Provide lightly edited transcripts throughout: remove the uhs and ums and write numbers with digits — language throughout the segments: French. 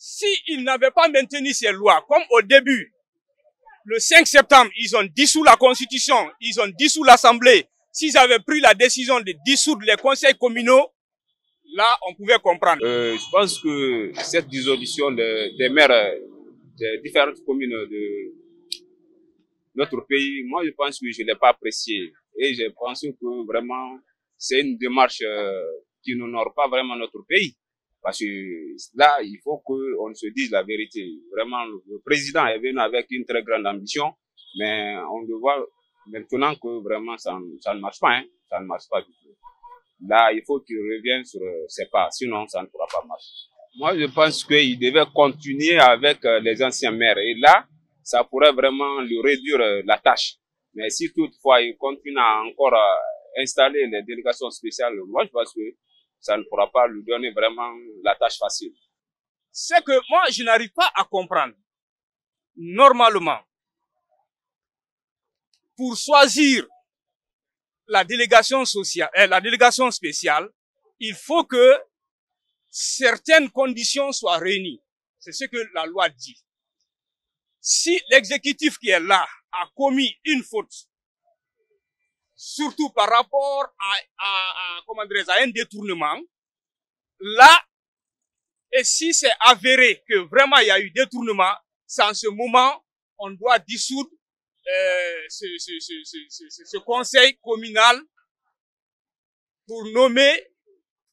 s'ils n'avaient pas maintenu ces lois, comme au début, le 5 septembre, ils ont dissous la Constitution, ils ont dissous l'Assemblée. S'ils avaient pris la décision de dissoudre les conseils communaux, là, on pouvait comprendre. Je pense que cette dissolution des maires des différentes communes de notre pays, moi, je pense que je ne l'ai pas apprécié. Et je pense que vraiment, c'est une démarche qui n'honore pas vraiment notre pays. Parce que là, il faut qu'on se dise la vérité. Vraiment, le président est venu avec une très grande ambition, mais on le voit maintenant que vraiment ça ne marche pas. Hein. Ça ne marche pas du tout. Là, il faut qu'il revienne sur ses pas, sinon ça ne pourra pas marcher. Moi, je pense qu'il devait continuer avec les anciens maires. Et là, ça pourrait vraiment lui réduire la tâche. Mais si toutefois il continue à encore installer les délégations spéciales, moi, je pense que ça ne pourra pas lui donner vraiment la tâche facile. C'est que moi, je n'arrive pas à comprendre. Normalement, pour choisir la délégation sociale, la délégation spéciale, il faut que certaines conditions soient réunies. C'est ce que la loi dit. Si l'exécutif qui est là a commis une faute, surtout par rapport à un détournement, là, et si c'est avéré que vraiment il y a eu détournement, c'est en ce moment, on doit dissoudre ce conseil communal pour nommer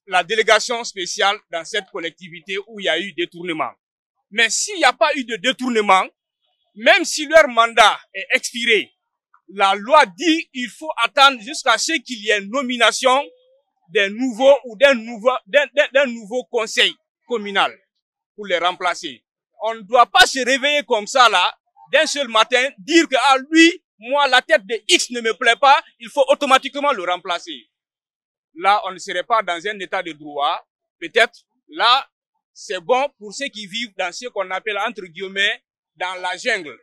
la délégation spéciale dans cette collectivité où il y a eu détournement. Mais s'il n'y a pas eu de détournement, même si leur mandat est expiré, la loi dit qu'il faut attendre jusqu'à ce qu'il y ait une nomination d'un nouveau ou d'un nouveau conseil communal pour les remplacer. On ne doit pas se réveiller comme ça là, d'un seul matin, dire que à lui, moi la tête de X ne me plaît pas, il faut automatiquement le remplacer. Là, on ne serait pas dans un état de droit. Peut-être, là, c'est bon pour ceux qui vivent dans ce qu'on appelle, entre guillemets, dans la jungle.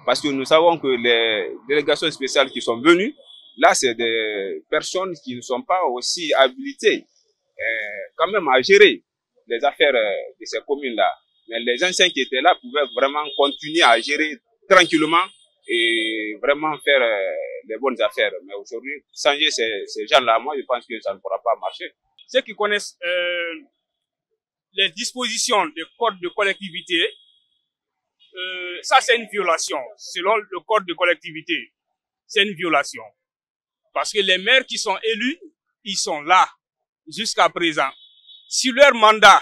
Parce que nous savons que les délégations spéciales qui sont venues, là, c'est des personnes qui ne sont pas aussi habilitées quand même à gérer les affaires de ces communes-là. Mais les anciens qui étaient là pouvaient vraiment continuer à gérer tranquillement et vraiment faire les bonnes affaires. Mais aujourd'hui, changer ces gens-là, moi, je pense que ça ne pourra pas marcher. Ceux qui connaissent les dispositions du code de collectivité, ça c'est une violation. Selon le code de collectivité, c'est une violation. Parce que les maires qui sont élus, ils sont là jusqu'à présent. Si leur mandat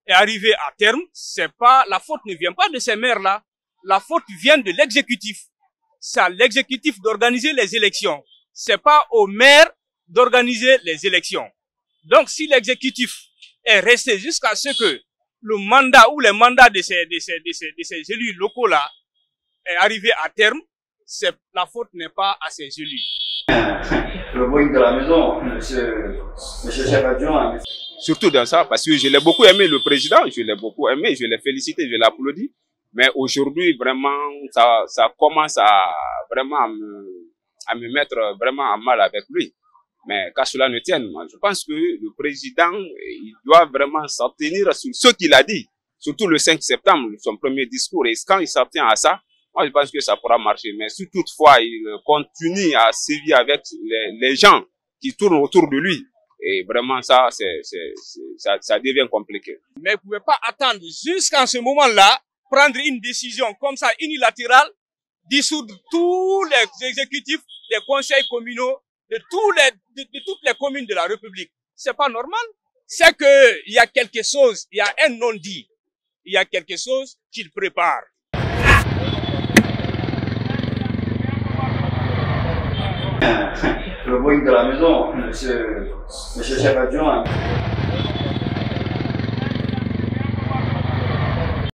est arrivé à terme, c'est pas, la faute ne vient pas de ces maires-là. La faute vient de l'exécutif. C'est à l'exécutif d'organiser les élections. C'est pas aux maires d'organiser les élections. Donc, si l'exécutif est resté jusqu'à ce que le mandat ou les mandats de ces élus locaux-là est arrivé à terme, la faute n'est pas à ces élus. Le bruit de la maison, monsieur chef adjoint. Surtout dans ça, parce que je l'ai beaucoup aimé, le président, je l'ai beaucoup aimé, je l'ai félicité, je l'ai applaudi. Mais aujourd'hui, vraiment, ça commence à vraiment à me mettre vraiment en mal avec lui. Mais qu'à cela ne tienne, moi, je pense que le président, il doit vraiment s'en tenir sur ce qu'il a dit. Surtout le 5 septembre, son premier discours. Et quand il s'en tient à ça, moi, je pense que ça pourra marcher. Mais si toutefois, il continue à sévir avec les gens qui tournent autour de lui, et vraiment, ça devient compliqué. Mais vous ne pouvez pas attendre jusqu'à ce moment-là, prendre une décision comme ça, unilatérale, dissoudre tous les exécutifs des conseils communaux de toutes les communes de la République. C'est pas normal. C'est que il y a quelque chose, il y a un non-dit. Il y a quelque chose qu'il prépare. Le bruit de la maison, monsieur chef adjoint.